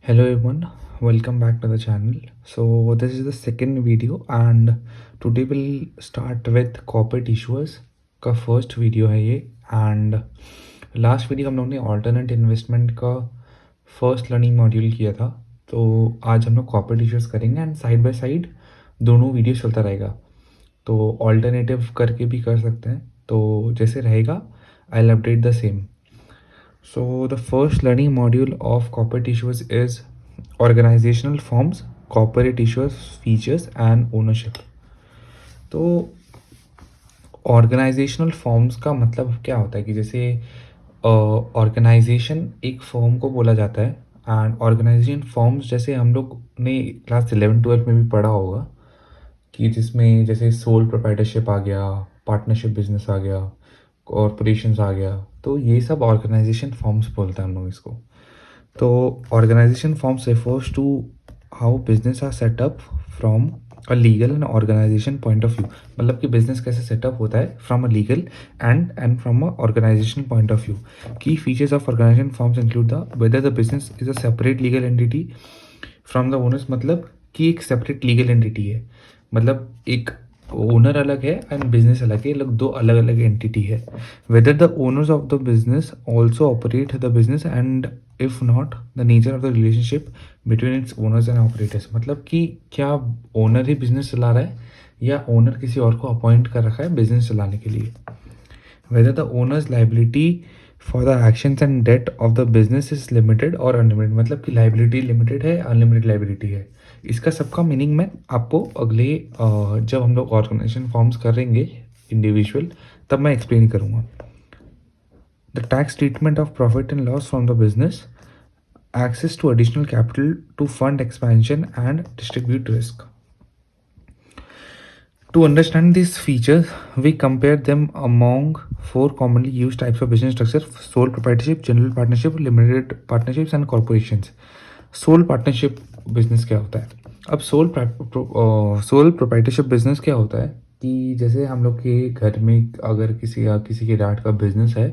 Hello everyone, welcome back to the channel. So this is the second video and today we'll start with corporate issuers का first video है ये and last video हम लोग ने alternate investment का first learning module किया था। तो आज हम लोग कॉर्पोरेट इश्यूज करेंगे एंड साइड बाय साइड दोनों वीडियो चलता रहेगा। तो ऑल्टरनेटिव करके भी कर सकते हैं, तो जैसे रहेगा I will update the same. So the first learning module of corporate issues is organizational forms, corporate issues, features and ownership. तो ऑर्गेनाइजेशनल फॉर्म्स का मतलब क्या होता है कि जैसे ऑर्गेनाइजेशन एक फॉर्म को बोला जाता है एंड ऑर्गेनाइजेशन फॉर्म्स जैसे हम लोग ने क्लास 11-12 में भी पढ़ा होगा कि जिसमें जैसे सोल प्रोप्राइटरशिप आ गया, पार्टनरशिप बिजनेस आ गया, कॉरपोरेशंस आ गया, तो ये सब ऑर्गेनाइजेशन फॉर्म्स बोलते हैं हम लोग इसको। तो organization forms refers to how business are set up from a legal and organization point of view, मतलब कि बिजनेस कैसे सेटअप होता है from a legal and from a organization point of view. Key features of organization forms include the whether the business is a separate legal entity from the owners, मतलब कि एक separate legal entity है, मतलब एक owner अलग है and business अलग है, लोग दो अलग अलग एंटिटी है। Whether the owners of the business also operate the business and if not the nature of the relationship between its owners and operators, मतलब कि क्या ओनर ही बिजनेस चला रहा है या ओनर किसी और को अपॉइंट कर रखा है बिजनेस चलाने के लिए। Whether the owner's liability for the actions and debt of the business is limited or unlimited, मतलब कि liability limited है, unlimited liability है। इसका सबका मीनिंग मैं आपको अगले जब हम लोग ऑर्गेनाइजेशन फॉर्म्स करेंगे इंडिविजुअल तब मैं एक्सप्लेन करूँगा। The tax treatment of profit and loss from the business, access to additional capital to fund expansion and distribute risk. To understand these features, we compare them among four commonly used types of business structure: sole proprietorship, general partnership, limited partnerships and corporations. Sole partnership business क्या होता है? अब sole proprietorship business क्या होता है कि जैसे हम लोग के घर में अगर किसी के डैड का बिजनेस है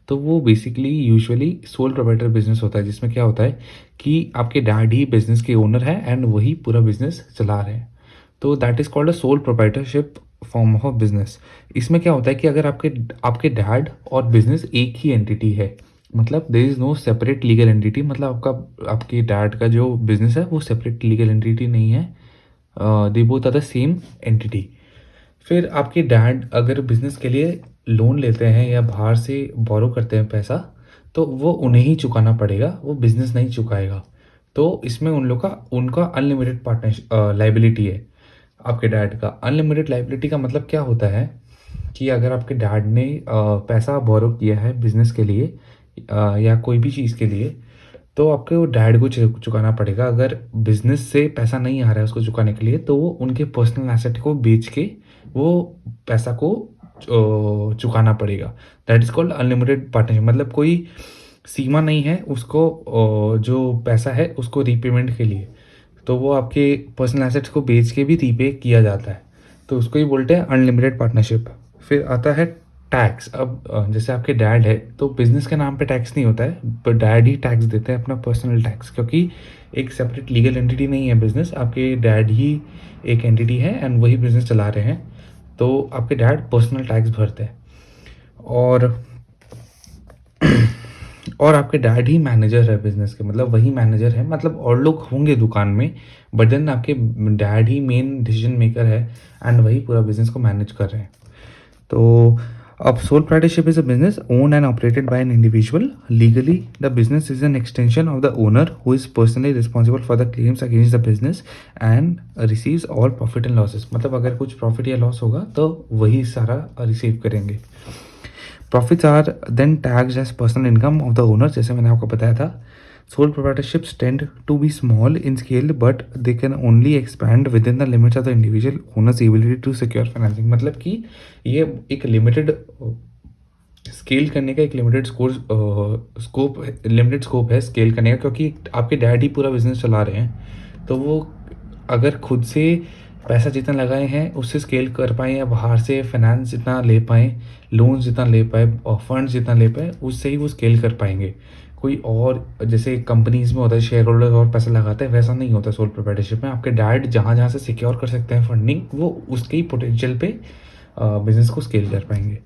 तो वो basically usually sole proprietor business होता है, जिसमें क्या होता है कि आपके डैड ही बिजनेस के ओनर है एंड वही पूरा बिजनेस चला रहे हैं। तो that is called a sole proprietorship form of business. इसमें क्या होता है कि अगर आपके आपके डैड और बिजनेस एक ही एंटिटी है, मतलब there is no separate legal entity, मतलब आपके डैड का जो बिजनेस है वो सेपरेट लीगल एंटिटी नहीं है, they both are the same entity. फिर आपके डैड अगर बिजनेस के लिए लोन लेते हैं या बाहर से बोरो करते हैं पैसा, तो वो उन्हें ही चुकाना पड़ेगा, वो बिजनेस नहीं चुकाएगा। तो इसमें उन लोग का उनका अनलिमिटेड पार्टनर लाइबिलिटी है। आपके डैड का अनलिमिटेड लाइबिलिटी का मतलब क्या होता है कि अगर आपके डैड ने पैसा बोरो किया है बिजनेस के लिए या कोई भी चीज़ के लिए, तो आपके वो डैड को चुकाना पड़ेगा। अगर बिजनेस से पैसा नहीं आ रहा है उसको चुकाने के लिए, तो वो उनके पर्सनल एसेट को बेच के वो पैसा को चुकाना पड़ेगा। That is called unlimited partnership, मतलब कोई सीमा नहीं है उसको जो पैसा है उसको रीपेमेंट के लिए, तो वो आपके पर्सनल एसेट्स को बेच के भी रीपे किया जाता है, तो उसको ही बोलते हैं अनलिमिटेड पार्टनरशिप। फिर आता है टैक्स। अब जैसे आपके डैड है तो बिजनेस के नाम पे टैक्स नहीं होता है, पर डैड ही टैक्स देते हैं अपना पर्सनल टैक्स, क्योंकि एक सेपरेट लीगल एंटिटी नहीं है बिजनेस, आपके डैड ही एक एंटिटी है एंड वही बिजनेस चला रहे हैं, तो आपके डैड पर्सनल टैक्स भरते हैं। और आपके डैड ही मैनेजर है बिजनेस के, मतलब वही मैनेजर है, मतलब और लोग होंगे दुकान में बट देन आपके dad he main decision maker है एंड वही पूरा बिजनेस को मैनेज कर रहे हैं। तो अब sole proprietorship is a business owned and operated by an individual. Legally, the business is an extension of the owner who is personally responsible for the claims against the business and receives all profit and losses. मतलब अगर कुछ profit या loss होगा तो वही सारा receive करेंगे। Profits are then taxed as personal income of the owner, जैसे मैंने आपको बताया था। Sole proprietorships tend to be small in scale but they can only expand within the limits of the individual owner's ability to secure financing, मतलब कि ये एक limited scale करने का एक लिमिटेड स्कोप है स्केल करने का, क्योंकि आपके डैड ही पूरा बिजनेस चला रहे हैं, तो वो अगर खुद से पैसा जितना लगाए हैं उससे स्केल कर पाएँ या बाहर से फाइनेंस जितना ले पाएँ, लोन्स जितना ले पाएँ और फंड्स जितना ले पाएँ, उससे ही वो स्केल कर पाएँगे। कोई और जैसे कंपनीज़ में होता है शेयर होल्डर और पैसा लगाते हैं, वैसा नहीं होता सोल प्रोप्राइटरशिप में। आपके डैड जहाँ-जहाँ से सिक्योर कर सकते हैं फंडिंग, वो उसके ही पोटेंशियल पे बिज़नेस को स्केल कर पाएँगे।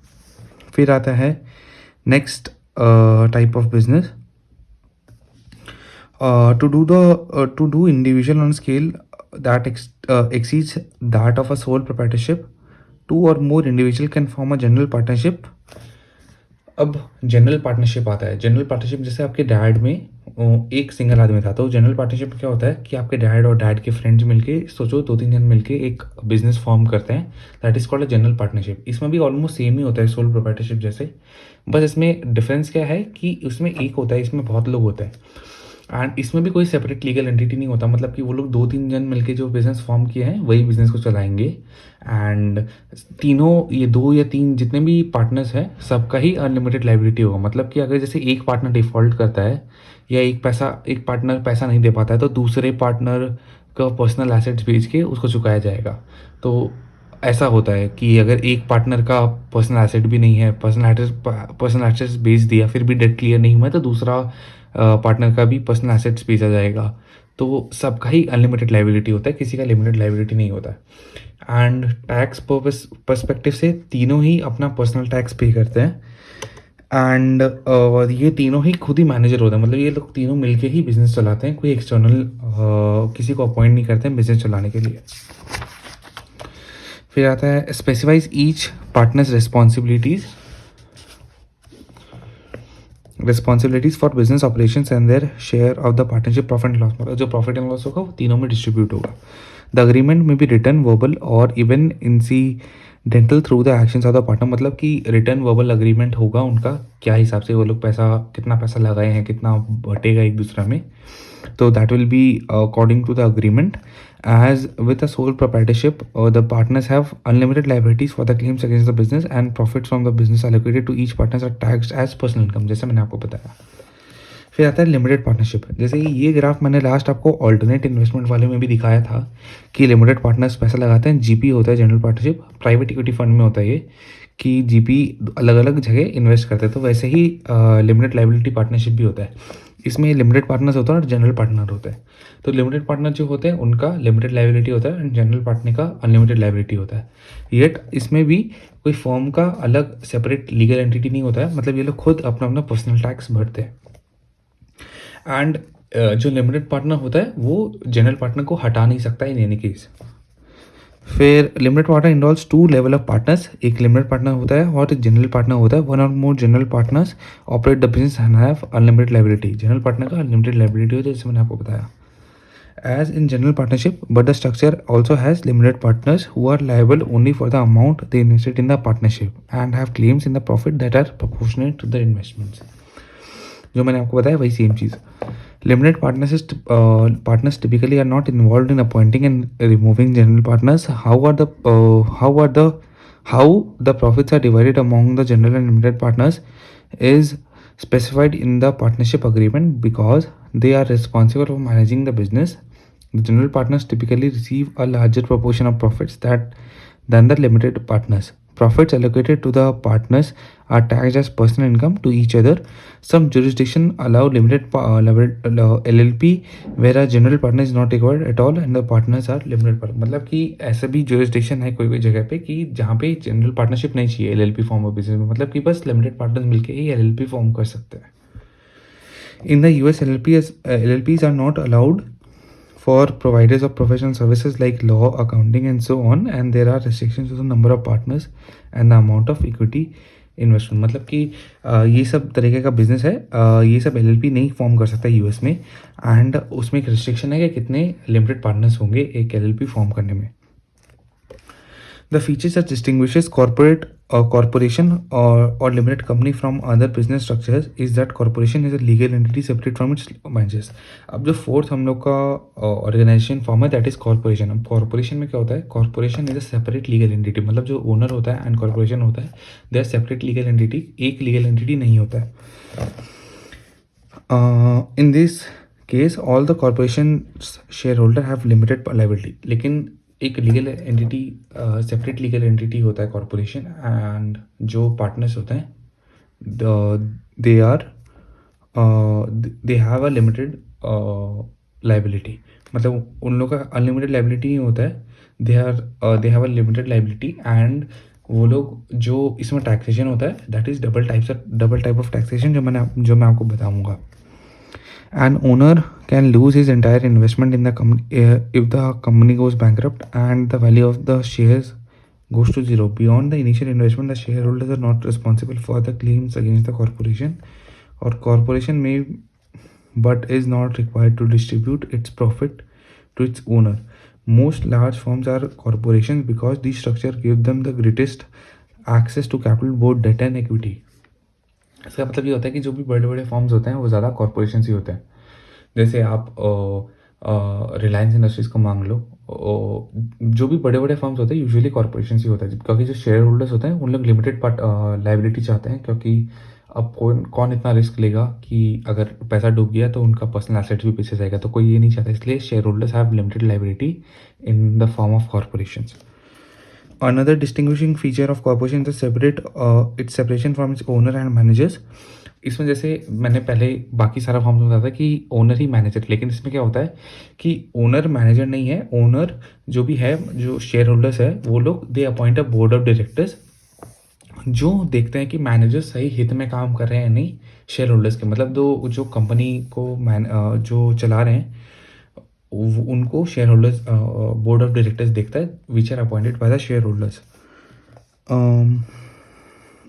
फिर आता है next type of business, to do individual on scale that exceeds that of a sole proprietorship. Two or more individual can form a general partnership. अब जनरल पार्टनरशिप आता है। जनरल पार्टनरशिप जैसे आपके डैड में एक सिंगल आदमी था, तो जनरल पार्टनरशिप में क्या होता है कि आपके डैड और डैड के फ्रेंड्स मिलके, सोचो 2-3 जन मिलके एक बिजनेस फॉर्म करते हैं, that is called a general partnership. इसमें भी ऑलमोस्ट सेम ही होता है सोल प्रोप्राइटरशिप जैसे, बस इसमें डिफरेंस क्या है कि उसमें एक होता है, इसमें बहुत लोग होते हैं। एंड इसमें भी कोई सेपरेट लीगल एंटिटी नहीं होता, मतलब कि वो लोग 2-3 जन मिलके जो बिज़नेस फॉर्म किए हैं वही बिज़नेस को चलाएंगे। एंड तीनों, ये 2 या 3 जितने भी पार्टनर्स हैं, सबका ही अनलिमिटेड लायबिलिटी होगा। मतलब कि अगर जैसे एक पार्टनर डिफ़ॉल्ट करता है या एक पार्टनर पैसा नहीं दे पाता है, तो दूसरे पार्टनर का पर्सनल एसेट्स बेच के उसको चुकाया जाएगा। तो ऐसा होता है कि अगर एक पार्टनर का पर्सनल एसेट भी नहीं है, पर्सनल एसेट्स बेच दिया फिर भी डेट क्लियर नहीं हुआ है, तो दूसरा पार्टनर का भी पर्सनल एसेट्स बेचा जाएगा। तो सबका ही अनलिमिटेड लायबिलिटी होता है, किसी का लिमिटेड लायबिलिटी नहीं होता है। एंड टैक्स पर्सपेक्टिव से तीनों ही अपना पर्सनल टैक्स पे करते हैं। एंड ये तीनों ही खुद ही मैनेजर होते हैं, मतलब ये लोग तीनों मिलके ही बिजनेस चलाते हैं, कोई एक्सटर्नल किसी को अपॉइंट नहीं करते हैं बिजनेस चलाने के लिए। फिर आता है specifies each partners responsibilities for business operations and their share of the partnership profit and loss. मतलब जो प्रॉफिट एंड लॉस होगा वो तीनों में डिस्ट्रीब्यूट होगा। द अग्रीमेंट में बी रिटर्न वर्बल और even incidental through the actions of the partner. मतलब कि रिटर्न वर्बल अग्रीमेंट होगा उनका, क्या हिसाब से वो लोग कितना पैसा लगाए हैं, कितना बटेगा एक दूसरे में, तो that will be according to the agreement. As with a sole proprietorship, the partners have unlimited liabilities for the claims against the business, and profits from the business allocated to each partners are taxed as personal income, जैसे मैंने आपको बताया। फिर आता है limited partnership. जैसे ये graph मैंने लास्ट आपको ऑल्टरनेट इन्वेस्टमेंट वाले में भी दिखाया था कि लिमिटेड पार्टनर्स पैसा लगाते हैं, जीपी होता है general partnership, private equity fund में होता है ये कि जीपी अलग अलग जगह इन्वेस्ट करते हैं। तो वैसे ही लिमिटेड लाइबिलिटी पार्टनरशिप भी होता है, इसमें लिमिटेड पार्टनर्स होता है और जनरल पार्टनर होता है। तो लिमिटेड पार्टनर जो होते हैं उनका लिमिटेड लाइबिलिटी होता है एंड जनरल पार्टनर का अनलिमिटेड लाइबिलिटी होता है। येट इसमें भी कोई फर्म का अलग सेपरेट लीगल एंटिटी नहीं होता है, मतलब ये लोग खुद अपना अपना पर्सनल टैक्स भरते हैं। एंड जो लिमिटेड पार्टनर होता है वो जनरल पार्टनर को हटा नहीं सकता इन एनी केस। फिर limited partner involves 2 level of partners, एक लिमिटेड पार्टनर होता है और एक जनरल पार्टनर होता है। वन और more general partners operate the business and have unlimited liability. General partner का अनलिमिटेड लायबिलिटी होता है, जैसे मैंने आपको बताया। As in general partnership, but the structure also has limited partners who are liable only for the amount they invested in the partnership and have claims in the profit that are proportionate to the investments. जो मैंने आपको बताया वही same cheese. Limited partners typically are not involved in appointing and removing general partners. How the profits are divided among the general and limited partners is specified in the partnership agreement because they are responsible for managing the business. The general partners typically receive a larger proportion of profits than the limited partners. Profits allocated to the partners are taxed as personal income to each other. Some jurisdictions allow LLP where a general partner is not required at all and the partners are limited partner. मतलब कि ऐसा भी jurisdiction है कोई जगह पे कि जहाँ पे जनरल पार्टनरशिप नहीं चाहिए LLP फॉर्म ऑफ बिजनेस में, मतलब कि बस लिमिटेड पार्टनर्स मिलके ही LLP फॉर्म कर सकते हैं। In the US, LLPs are not allowed for providers of professional services like law, accounting and so on, and there are restrictions to the number of partners and the amount of equity investment. मतलब कि ये सब तरीके का business है, ये सब LLP नहीं फॉर्म कर सकता यूएस में, एंड उसमें एक रिस्ट्रिक्शन है कि कितने लिमिटेड पार्टनर्स होंगे एक LLP फॉर्म करने में। The features that distinguishes corporation or limited company from other business structures is that corporation is a legal entity separate from its branches. अब जो फोर्थ हम लोग का ऑर्गेनाइजेशन फॉर्म है दैट इज कॉर्पोरेशन। अब corporation में क्या होता है, corporation is a separate legal entity, मतलब जो ओनर होता है एंड कॉर्पोरेशन होता है they are separate legal entity, एक लीगल एंटिटी नहीं होता है। In this case all the corporation share holder have limited liability, लेकिन एक legal entity, separate legal entity होता है कॉरपोरेशन, एंड जो पार्टनर्स होते हैं they are they have a limited liability, मतलब उन लोगों का अनलिमिटेड लाइबिलिटी नहीं होता है, they have a limited liability, and वो लोग जो इसमें टैक्सेशन होता है that is double type of taxation जो मैं आपको बताऊंगा. An owner can lose his entire investment in the company if the company goes bankrupt and the value of the shares goes to zero. Beyond the initial investment, the shareholders are not responsible for the claims against the corporation, or corporation may but is not required to distribute its profit to its owner. Most large firms are corporations because these structure give them the greatest access to capital, both debt and equity. इसका मतलब ये होता है कि जो भी बड़े बड़े फॉर्म्स होते हैं वो ज़्यादा कॉरपोरेशन ही होते हैं. जैसे आप रिलायंस इंडस्ट्रीज़ को मांग लो, जो भी बड़े बड़े फर्म्स होते हैं यूजुअली कॉरपोरेशन ही होता है, क्योंकि जो शेयर होल्डर्स होते हैं उन लोग लिमिटेड पार्ट लाइबिलिटी चाहते हैं, क्योंकि अब कौन इतना रिस्क लेगा कि अगर पैसा डूब गया तो उनका पर्सनल एसेट्स भी पीछे जाएगा, तो कोई ये नहीं चाहता, इसलिए share holders have limited liability in the form of corporations. Another distinguishing feature of corporation is its separation from its owner and managers. इसमें जैसे मैंने पहले बाकी सारा फॉर्म में बताया था कि ओनर ही मैनेजर, लेकिन इसमें क्या होता है कि ओनर मैनेजर नहीं है. ओनर जो भी है, जो शेयर होल्डर्स है, वो लोग they appoint a board of directors जो देखते हैं कि मैनेजर सही हित में काम कर रहे हैं नहीं शेयर होल्डर्स के, मतलब जो कंपनी को जो चला रहे हैं उनको share holders board of directors देखता है, which are appointed by the share holders.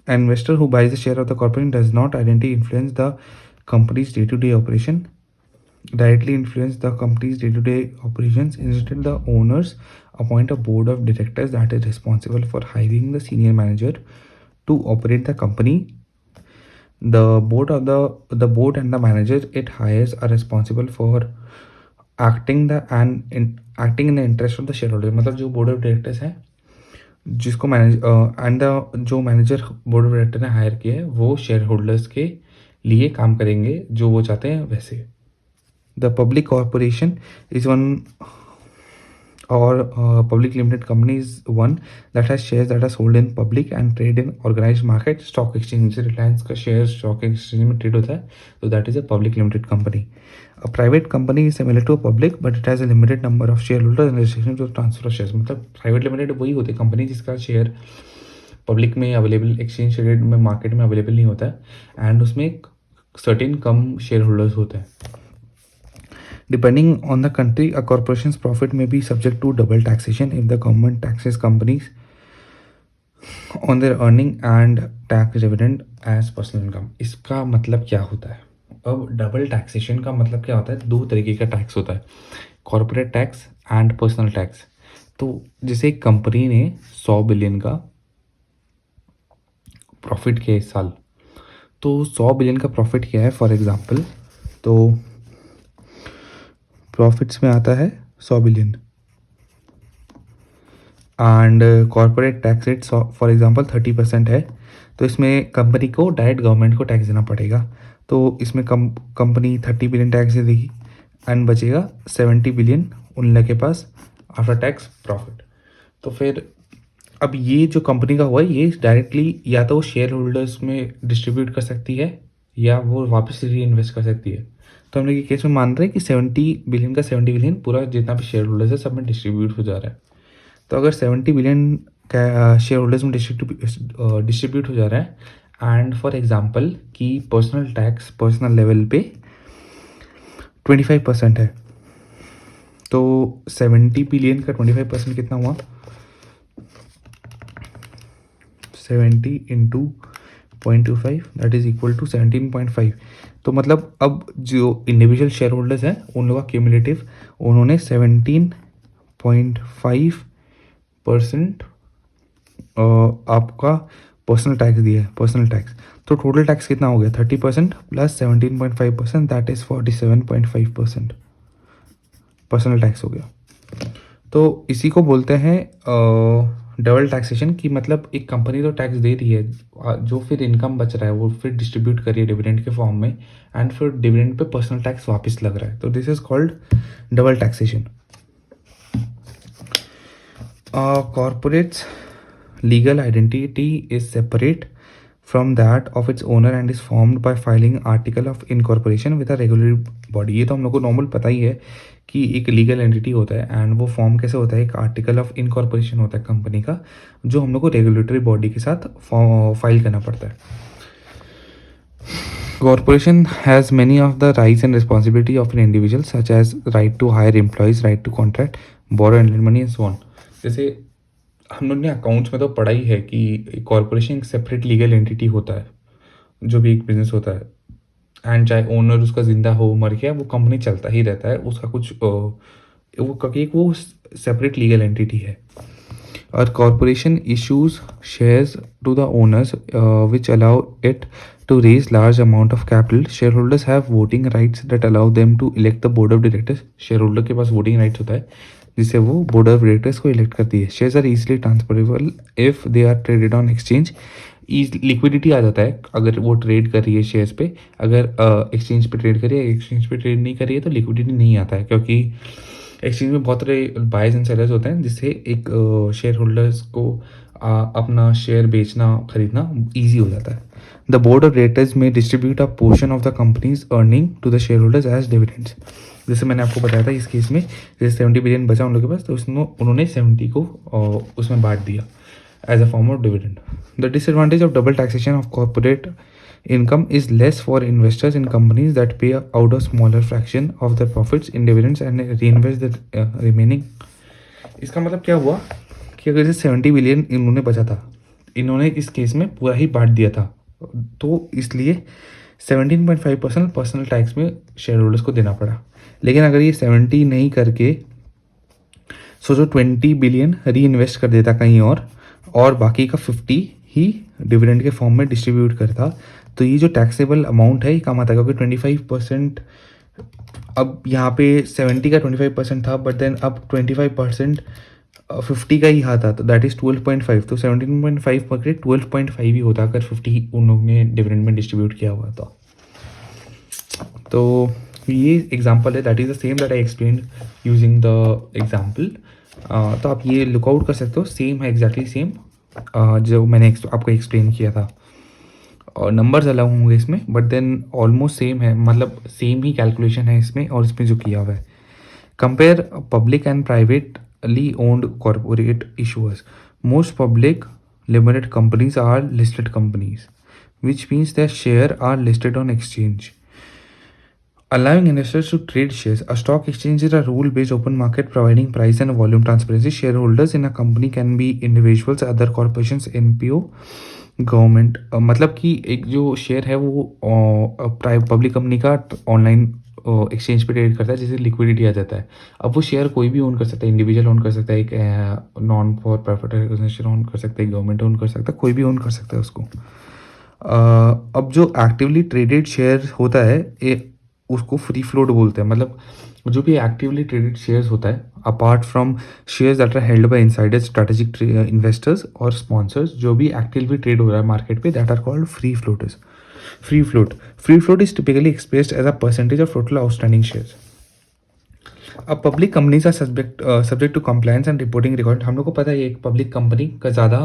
An investor who buys a share of the corporation does not directly influence the company's day-to-day operations. Instead, the owners appoint a board of directors that is responsible for hiring the senior manager to operate the company. The board and the manager it hires are responsible for acting in the interest of the shareholder. मतलब जो board of directors है जिसको जो manager board of director ने higher किया है वो share holders के लिए काम करेंगे जो वो चाहते हैं वैसे. The public corporation is one or public limited company is one that has shares that are sold in public and trade in organized market. Stock exchange, Reliance का शेयर स्टॉक एक्सचेंज में ट्रेड होता है, तो that is a public limited company. A private company is similar to a public but it has a limited number of shareholders and restrictions to transfer of shares. मतलब private limited वही होती है company जिसका share public में available, exchange traded में market में available नहीं होता है, एंड उसमें एक सर्टेन कम शेयर होल्डर्स होते हैं. Depending on the country, a corporation's profit may be subject to double taxation if the government taxes companies on their earning and tax dividend as personal income. इसका मतलब क्या होता है? अब डबल टैक्सेशन का मतलब क्या होता है? दो तरीके का टैक्स होता है, corporate tax and personal tax. तो जैसे कंपनी ने 100 बिलियन का प्रॉफिट किया इस साल, तो 100 बिलियन का प्रॉफिट किया है फॉर एग्जांपल, तो प्रॉफिट्स में आता है 100 billion and corporate tax rate for example 30% है, तो इसमें कंपनी को डायरेक्ट गवर्नमेंट को टैक्स देना पड़ेगा. तो इसमें कंपनी 30 बिलियन टैक्स दे देगी एंड बचेगा 70 बिलियन उन लोगों के पास आफ्टर टैक्स प्रॉफिट. तो फिर अब ये जो कंपनी का हुआ है ये डायरेक्टली या तो शेयर होल्डर्स में डिस्ट्रीब्यूट कर सकती है या वो वापस री इन्वेस्ट कर सकती है. तो हम लोग ये केस में मान रहे हैं कि 70 बिलियन का 70 बिलियन पूरा जितना भी शेयर होल्डर्स है सब में डिस्ट्रीब्यूट हो जा रहा है. तो अगर 70 बिलियन का शेयर होल्डर्स में डिस्ट्रीब्यूट हो जा रहा है एंड फॉर एग्जांपल कि पर्सनल टैक्स पर्सनल लेवल पे 25% है, तो 70 बिलियन का 25% कितना हुआ? 70 into 0.25 that is equal to 17.5. तो मतलब अब जो इंडिविजुअल शेयर होल्डर्स हैं उन लोगों का क्यूमुलेटिव उन्होंने 17.5% आपका पर्सनल टैक्स दिया है, पर्सनल टैक्स. तो टोटल टैक्स कितना हो गया? 30% plus 17.5% that is 47.5% personal tax हो गया. तो इसी को बोलते हैं डबल टैक्सेशन की. मतलब एक कंपनी तो टैक्स दे रही है, जो फिर इनकम बच रहा है वो फिर डिस्ट्रीब्यूट कर रही है डिविडेंड के फॉर्म में, एंड फिर डिविडेंड पे पर्सनल टैक्स वापस लग रहा है, तो this is called double taxation. Corporate's legal identity is separate from that of its owner and is formed by filing article of incorporation with a regulatory body. ये तो हम लोग को नॉर्मल पता ही है कि एक लीगल एंटिटी होता है एंड वो फॉर्म कैसे होता है, एक आर्टिकल ऑफ इनकॉर्पोरेशन होता है कंपनी का, जो हम लोग को रेगुलेटरी बॉडी के साथ फाइल करना पड़ता है. Corporation has many of the rights and responsibility of an individual, such as right to hire employees, right to contract, borrow and lend money and so on. जैसे हम लोग ने अकाउंट्स में तो पढ़ा ही है कि कॉरपोरेशन एक सेपरेट लीगल एंटिटी होता है, जो भी एक बिजनेस होता है, एंड चाहे ओनर उसका जिंदा हो मर गया वो कंपनी चलता ही रहता है, उसका कुछ वो सेपरेट लीगल एंटिटी है. A corporation issues shares to the owners, which allow it to raise large amount of capital. Shareholders have voting rights that allow them to elect the board of directors. Shareholder के पास voting rights होता है जिससे वो board of directors को elect करती है. Shares are easily transferable if they are traded on exchange. Liquidity आ जाता है अगर वो ट्रेड कर रही है शेयर्स पे. अगर एक्सचेंज पे ट्रेड कर रही है, एक्सचेंज पे ट्रेड नहीं कर रही है तो लिक्विडिटी नहीं आता है, क्योंकि एक्सचेंज में बहुत सारे बायर्स एंड सेलर्स होते हैं, जिससे एक शेयर होल्डर्स को अपना शेयर बेचना खरीदना ईजी हो जाता है. द बोर्ड ऑफ डायरेक्टर्स में distribute a portion of the company's earning to the share holders as dividends. जैसे मैंने आपको बताया था इस केस में, जैसे 70 बिलियन बचा उन लोगों के पास, तो उन्होंने 70 को उसमें बांट दिया as a form of dividend. The disadvantage of double taxation of corporate income is less for investors in companies that pay out a smaller fraction of their profits in dividends and reinvest the remaining. इसका मतलब क्या हुआ कि अगर जैसे 70 billion इन्होंने बचा था, इन्होंने इस केस में पूरा ही बांट दिया था, तो इसलिए 17.5% पर्सनल टैक्स में शेयर होल्डर्स को देना पड़ा. लेकिन अगर ये 70 नहीं करके सोचो 20 बिलियन री इन्वेस्ट कर देता कहीं और बाकी का 50 ही डिविडेंड के फॉर्म में डिस्ट्रीब्यूट करता, तो ये जो टैक्सेबल अमाउंट है ये कम आता है, क्योंकि 25%, अब यहाँ पे 70 का 25% था, बट देन अब 25% 50 का ही आता, तो दैट इज़ 12.5. तो 17.5 पकड़े 12.5 ही होता अगर 50 उन लोगों ने डिविडेंड में डिस्ट्रीब्यूट किया हुआ था. तो ये एग्जाम्पल है, that is the same that I explain using the example. तो आप ये लुकआउट कर सकते हो, सेम है, एग्जैक्टली सेम जो मैंने आपको एक्सप्लेन किया था. और नंबर्स अलग होंगे इसमें, बट देन ऑलमोस्ट सेम है, मतलब सेम ही कैलकुलेशन है इसमें और इसमें जो किया हुआ है. Compare public and privately owned corporate issuers. Most public limited companies are listed companies, which means their share are listed on exchange. Allowing investors to trade shares. A stock exchange is a rule-based open market providing price and volume transparency. Shareholders in a company can be individuals, other corporations, NPO, government. मतलब कि एक जो share है वो public company का online exchange पे trade करता है, जिससे लिक्विडिटी आ जाता है. अब वो शेयर कोई भी ओन कर सकता है, इंडिविजुअल ओन कर सकता है, एक non for profit organization own कर सकता है, गवर्नमेंट ओन कर सकता है, कोई भी ओन कर सकता है उसको. अब जो एक्टिवली ट्रेडेड शेयर होता है उसको फ्री फ्लोट बोलते हैं. मतलब जो भी एक्टिवली ट्रेडेड शेयर्स होता है, apart from shares that are held by insiders, strategic investors और स्पॉन्सर्स, जो भी एक्टिवली ट्रेड हो रहा है मार्केट पे, that are called free floaters. Free float is typically expressed as a percentage of total outstanding shares. अब public companies are subject to compliance and reporting record. हम लोग को पता है एक पब्लिक कंपनी का ज़्यादा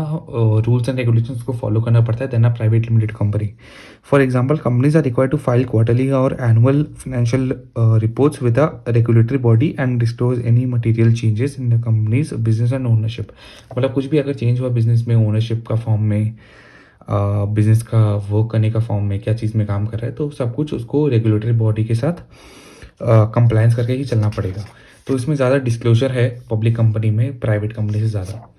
रूल्स एंड रेगुलेशंस को फॉलो करना पड़ता है then a private limited company. For example, companies are required to file quarterly और annual financial reports with a regulatory body and disclose any material changes in the company's business and ownership. मतलब कुछ भी अगर change हुआ business में, ownership का form में, business का वर्क करने का फॉर्म में, क्या चीज़ में काम कर रहा है, तो सब कुछ उसको रेगुलेटरी बॉडी के साथ कंप्लायंस करके ही चलना पड़ेगा. तो इसमें ज़्यादा डिस्क्लोजर है पब्लिक कंपनी में प्राइवेट कंपनी से ज़्यादा.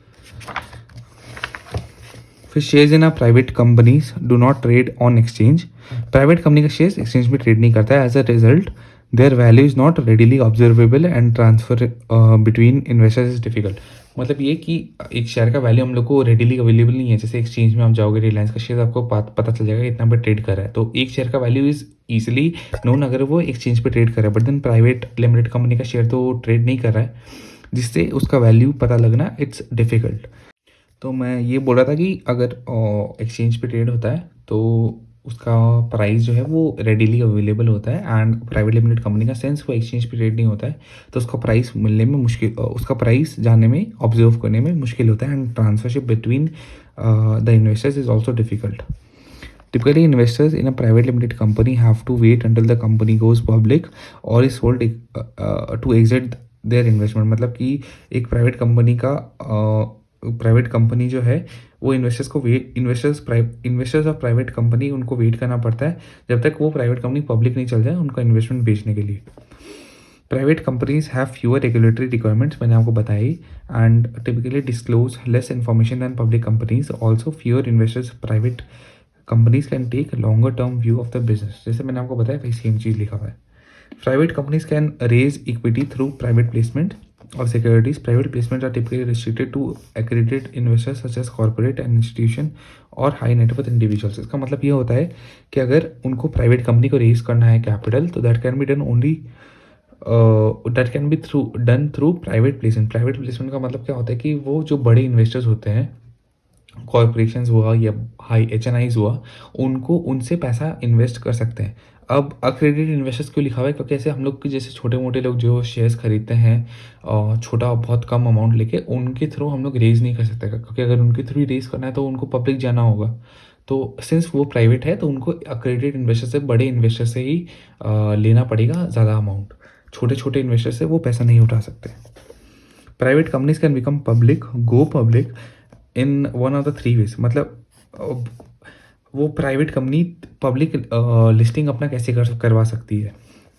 फिर shares in a private companies do not trade on exchange. Private company का शेयर्स एक्सचेंज में ट्रेड नहीं करता है. As a result their value is not readily observable and transfer between investors is difficult. मतलब ये कि एक शेयर का वैल्यू हम लोग को रेडिली अवेलेबल नहीं है. जैसे एक्सचेंज में आप जाओगे, रिलायंस का शेयर आपको पता चल जाएगा इतना पे ट्रेड कर रहा है, तो एक शेयर का वैल्यू इज ईजिली नोन अगर वो एक्सचेंज पे ट्रेड कर रहा है. But then private limited company का शेयर तो ट्रेड नहीं कर रहा है, जिससे उसका वैल्यू पता लगना इट्स डिफ़िकल्ट. तो मैं ये बोल रहा था कि अगर एक्सचेंज पे ट्रेड होता है तो उसका प्राइस जो है वो रेडीली अवेलेबल होता है, एंड प्राइवेट लिमिटेड कंपनी का सेंस वो एक्सचेंज पे ट्रेड नहीं होता है, तो उसका प्राइस मिलने में मुश्किल, उसका प्राइस जानने में, ऑब्जर्व करने में मुश्किल होता है, and transfership between the investors is also difficult. Typically, investors in a private limited company have to wait until the company goes public or is sold to exit their investment. मतलब कि एक private company का private company जो है वो investors को wait investors of private company उनको wait करना पड़ता है जब तक वो प्राइवेट कंपनी पब्लिक नहीं चल जाए उनका इन्वेस्टमेंट बेचने के लिए. Private companies have fewer regulatory requirements, मैंने आपको बताया ही, and typically disclose less information than public companies. Also fewer investors. Private companies can take longer term view of the business. जैसे मैंने आपको बताया वही सेम चीज़ लिखा हुआ है. Private companies can raise equity through private placement of securities. Private placements are typically restricted to accredited investors such as corporate and institution और high net worth individuals. इसका मतलब ये होता है कि अगर उनको प्राइवेट कंपनी को रेज करना है कैपिटल, तो that can be done only that can be done through private placement. Private placement का मतलब क्या होता है कि वो जो बड़े इन्वेस्टर्स होते हैं, कॉरपोरेशंस हुआ या हाई HNIs हुआ, उनको उनसे पैसा इन्वेस्ट कर सकते हैं. अब अक्रेडिटेड इन्वेस्टर्स क्यों लिखा हुआ है? क्योंकि ऐसे हम लोग के जैसे छोटे मोटे लोग जो शेयर्स खरीदते हैं छोटा बहुत कम अमाउंट लेके, उनके थ्रू हम लोग रेज़ नहीं कर सकते, क्योंकि अगर उनके थ्रू रेज़ करना है तो उनको पब्लिक जाना होगा. तो सिंस वो प्राइवेट है तो उनको अक्रेडिटेड इन्वेस्टर से, बड़े इन्वेस्टर से ही लेना पड़ेगा ज़्यादा अमाउंट. छोटे छोटे इन्वेस्टर से वो पैसा नहीं उठा सकते. Private companies can become public, go public in one of the three ways. मतलब वो प्राइवेट कंपनी पब्लिक लिस्टिंग अपना कैसे करवा सकती है?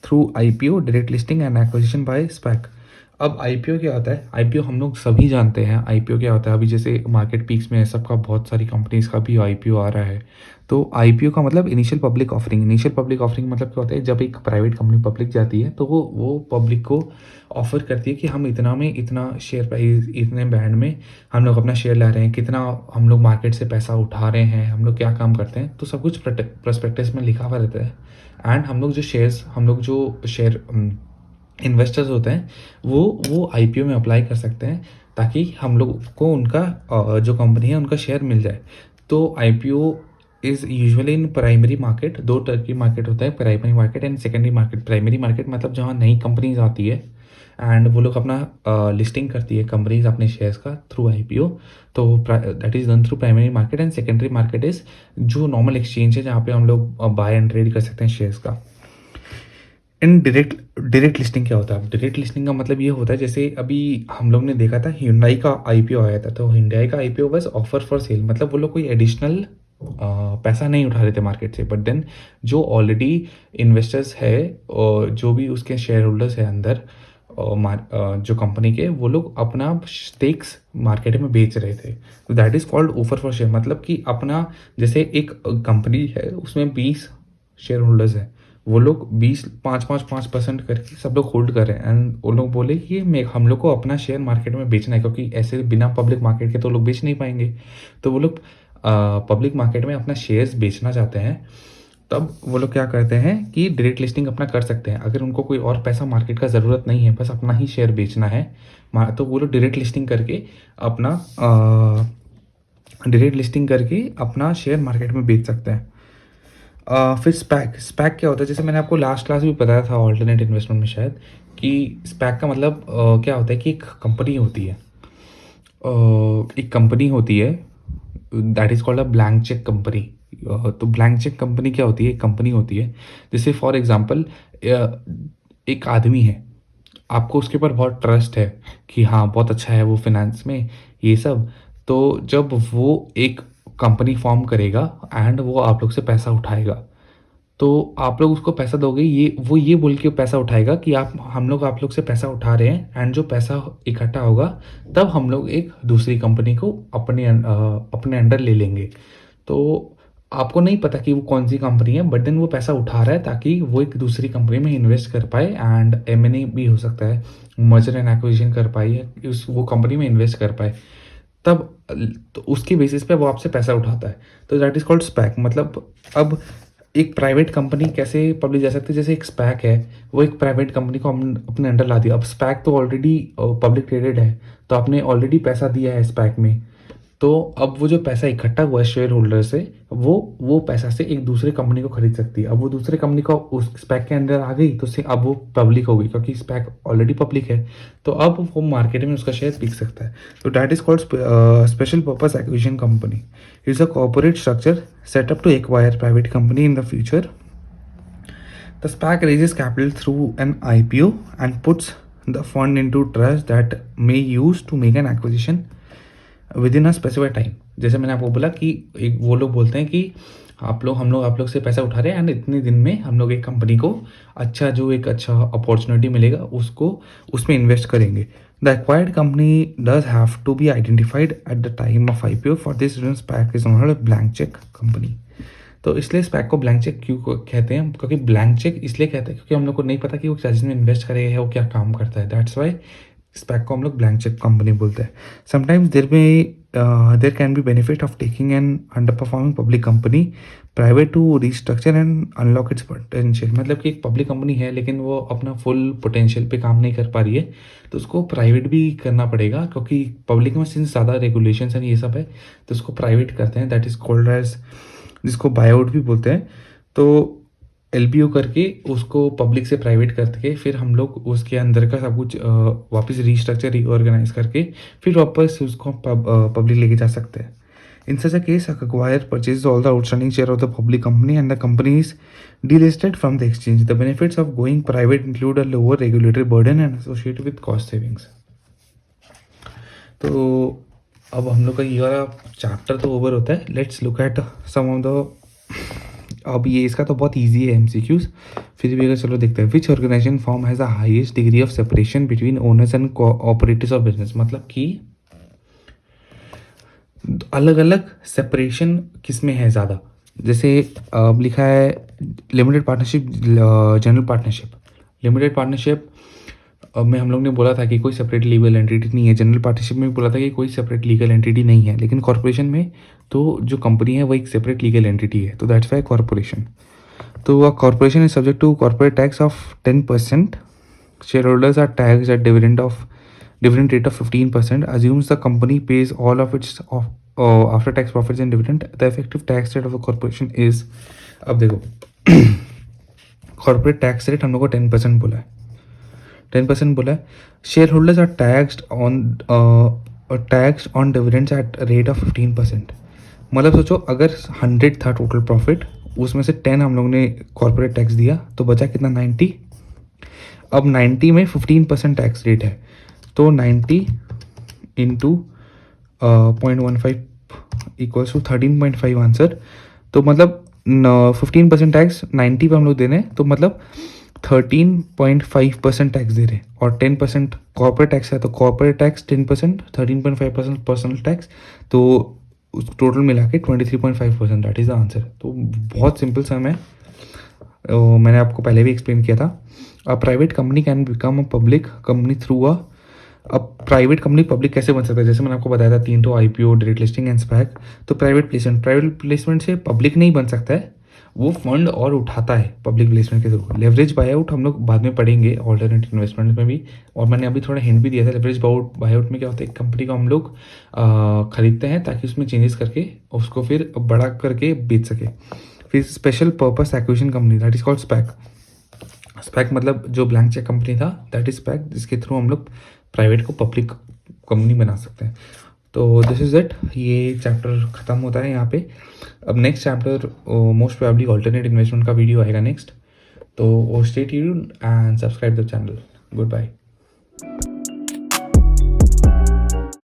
Through IPO, direct listing and acquisition bye SPAC. अब IPO क्या होता है? IPO हम लोग सभी जानते हैं IPO क्या होता है. अभी जैसे मार्केट पीक्स में सबका, बहुत सारी कंपनीज का भी IPO आ रहा है. तो IPO का मतलब initial public offering. Initial public offering मतलब क्या होता है? जब एक प्राइवेट कंपनी पब्लिक जाती है तो वो पब्लिक को ऑफर करती है कि हम इतना में इतना शेयर प्राइस, इतने बैंड में हम लोग अपना शेयर ला रहे हैं, कितना हम लोग मार्केट से पैसा उठा रहे हैं, हम लोग क्या काम करते हैं, तो सब कुछ प्रोस्पेक्टस में लिखा हुआ रहता है. एंड हम लोग जो शेयर इन्वेस्टर्स होते हैं वो IPO में अप्लाई कर सकते हैं ताकि हम लोग को उनका जो कंपनी है उनका शेयर मिल जाए. तो IPO is usually in primary market. दो तरह की मार्केट होता है, primary market and secondary market. Primary market मतलब जहाँ नई कंपनीज आती है एंड वो लोग अपना लिस्टिंग करती है कंपनीज अपने शेयर्स का थ्रू IPO. तो that is done through primary market. And secondary market is जो नॉर्मल एक्सचेंज है जहाँ पे हम लोग बाय एंड ट्रेड कर सकते हैं शेयर्स का. इन डायरेक्ट लिस्टिंग क्या होता है? डायरेक्ट लिस्टिंग का मतलब ये होता है, जैसे अभी हम लोग ने देखा था Hyundai का IPO आया था. तो Hyundai का IPO बस ऑफर फॉर सेल, मतलब वो लोग कोई एडिशनल पैसा नहीं उठा रहे थे मार्केट से. बट देन जो ऑलरेडी इन्वेस्टर्स है और जो भी उसके शेयर होल्डर्स है अंदर जो कंपनी के, वो लोग अपना स्टेक्स मार्केट में बेच रहे थे. तो that is called offer for share. मतलब कि अपना, जैसे एक कंपनी है उसमें 20 शेयर होल्डर्स हैं, वो लोग 5% करके सब लोग होल्ड कर रहे हैं. एंड वो लोग बोले कि हम लोग को अपना शेयर मार्केट में बेचना है, क्योंकि ऐसे बिना पब्लिक मार्केट के तो लोग बेच नहीं पाएंगे. तो वो लोग पब्लिक मार्केट में अपना शेयर्स बेचना चाहते हैं. तब वो लोग क्या करते हैं कि डायरेक्ट लिस्टिंग अपना कर सकते हैं. अगर उनको कोई और पैसा मार्केट का ज़रूरत नहीं है, बस अपना ही शेयर बेचना है, तो वो लोग डायरेक्ट लिस्टिंग करके अपना शेयर मार्केट में बेच सकते हैं. फिर स्पैक क्या होता है? जैसे मैंने आपको लास्ट क्लास भी बताया था ऑल्टरनेट इन्वेस्टमेंट में शायद, कि स्पैक का मतलब क्या होता है कि एक कंपनी होती है that is called a blank check company. तो ब्लैंक चेक कंपनी क्या होती है? एक कंपनी होती है, जैसे फॉर एग्जांपल एक आदमी है, आपको उसके ऊपर बहुत ट्रस्ट है कि हाँ बहुत अच्छा है वो फिनेंस में ये सब. तो जब वो एक कंपनी फॉर्म करेगा एंड वो आप लोग से पैसा उठाएगा, तो आप लोग उसको पैसा दोगे, वो ये बोल के पैसा उठाएगा कि हम लोग आप लोग से पैसा उठा रहे हैं, एंड जो पैसा इकट्ठा होगा तब हम लोग एक दूसरी कंपनी को अपने अंडर ले लेंगे. तो आपको नहीं पता कि वो कौन सी कंपनी है, बट देन वो पैसा उठा रहा है ताकि वो एक दूसरी कंपनी में इन्वेस्ट कर पाए, एंड M&A भी हो सकता है, मर्जर एंड एक्विजिशन कर पाए, वो कंपनी में इन्वेस्ट कर पाए. तब तो उसकी बेसिस पे वो आपसे पैसा उठाता है. तो दैट इज़ कॉल्ड स्पैक. मतलब अब एक प्राइवेट कंपनी कैसे पब्लिक जा सकती है? जैसे एक स्पैक है, वो एक प्राइवेट कंपनी को अपने अंडर ला दिया. अब स्पैक तो ऑलरेडी पब्लिक ट्रेडेड है, तो आपने ऑलरेडी पैसा दिया है स्पैक में, तो अब वो जो पैसा इकट्ठा हुआ है शेयर होल्डर से, वो पैसा से एक दूसरे कंपनी को खरीद सकती है। अब वो दूसरे कंपनी को उस स्पैक के अंदर आ गई तो से अब वो पब्लिक हो गई, क्योंकि स्पैक ऑलरेडी पब्लिक है, तो अब वो मार्केट में उसका शेयर बिक सकता है। तो that is called special purpose acquisition company. It's a corporate structure set up to acquire private company in the future. The SPAC raises capital through an IPO and puts the fund into trust that may use to make an acquisition within a specified time। जैसे मैंने आपको बोला कि एक वो लोग बोलते हैं कि आप लोग से पैसा उठा रहे हैं एंड इतने दिन में हम लोग एक कंपनी को एक अच्छा अपॉर्चुनिटी मिलेगा, उसको उसमें इन्वेस्ट करेंगे। The acquired company does have to be identified at the time of IPO। For this reason SPAC is not a blank check company. तो इसलिए स्पैक को ब्लैंक चेक क्यों कहते हैं, क्योंकि ब्लैंक चेक इसलिए कहते हैं क्योंकि हम लोग को नहीं पता कि वो जिस में इन्वेस्ट करेगा वो क्या काम करता है। दैट्स वाई स्पैक को हम लोग ब्लैंक चेक कंपनी बोलते हैं। Sometimes there can be benefit of taking an under performing public company private to restructure and unlock its potential. मतलब कि एक पब्लिक कंपनी है लेकिन वो अपना फुल पोटेंशियल पे काम नहीं कर पा रही है, तो उसको प्राइवेट भी करना पड़ेगा, क्योंकि पब्लिक में सिंस ज़्यादा रेगुलेशन एंड ये सब है तो उसको प्राइवेट करते हैं। दैट इज़ कॉल्ड एज, जिसको बायआउट भी बोलते हैं। तो LBO करके उसको पब्लिक से प्राइवेट करके फिर हम लोग उसके अंदर का सब कुछ वापस रीस्ट्रक्चर रीऑर्गेनाइज करके फिर वापस उसको पब्लिक लेके जा सकते हैं। In such a case acquire purchases all the outstanding share of the public company and the company is delisted from the exchange. The benefits of going private include a lower regulatory burden and associated with cost savings। तो अब हम लोग का ये वाला chapter तो over होता है। Let's look at some of the, अब ये इसका तो बहुत इजी है MCQs, फिर भी अगर चलो देखते हैं। Which organization form has the highest degree of separation between owners and operators of business. मतलब कि अलग अलग सेपरेशन किस में है ज़्यादा। जैसे अब लिखा है limited partnership, general partnership. Limited partnership में हम लोग ने बोला था कि कोई सेपरेट लीगल एंटिटी नहीं है। जनरल पार्टनरशिप में भी बोला था कि कोई सेपरेट लीगल एंटिटी नहीं है, लेकिन कॉर्पोरेशन में तो जो कंपनी है वो एक सेपरेट लीगल एंटिटी है, तो दैट्स वाई कॉर्पोरेशन। तो a corporation is subject to corporate tax of 10%। Share holders are tax at dividend rate of 15%, assumes the company pays all of its after tax profits and dividend। The effective tax rate of the corporation is, अब देखो corporate tax rate हम लोग को 10% बोला है, 10% बोला है। Share holders are taxed on dividends at rate of 15%। मतलब सोचो अगर 100 था टोटल प्रॉफिट, उसमें से 10 हम लोग ने कॉर्पोरेट टैक्स दिया तो बचा कितना, 90। अब 90 में 15% टैक्स रेट है, तो 90 इंटू 0.15 इक्वल्स टू 13.5 आंसर। तो मतलब 15% टैक्स 90 पे हम लोग दे रहे हैं, तो मतलब 13.5% टैक्स दे रहे हैं। और 10% कॉर्पोरेट टैक्स है, तो कॉर्पोरेट टैक्स 10%, 13.5% पर्सनल टैक्स, तो टोटल मिला के 23.5%। That is the answer. तो बहुत सिंपल सा मैंने आपको पहले भी एक्सप्लेन किया था। A private company can become a public company through अब प्राइवेट कंपनी पब्लिक कैसे बन सकता है, जैसे मैंने आपको बताया था 3 तो IPO, direct listing and SPAC. तो प्राइवेट प्लेसमेंट से पब्लिक नहीं बन सकता है, वो फंड और उठाता है पब्लिक प्लेसमेंट के थ्रू। लेवरेज बायआउट हम लोग बाद में पढ़ेंगे ऑल्टरनेट इन्वेस्टमेंट में भी, और मैंने अभी थोड़ा हिंट भी दिया था। लेवरेज बायआउट में क्या होता है, एक कंपनी को हम लोग खरीदते हैं ताकि उसमें चेंजेस करके उसको फिर बड़ा करके बेच सके। फिर special purpose acquisition company, that is called SPAC. SPAC मतलब जो ब्लैंक चेक कंपनी था, दैट इज स्पैक, जिसके थ्रू हम लोग प्राइवेट को पब्लिक कंपनी बना सकते हैं। तो दिस इज़ इट, ये चैप्टर ख़त्म होता है यहाँ पे। अब next chapter most probably alternate investment का वीडियो आएगा नेक्स्ट। तो stay tuned and subscribe the channel. Good bye.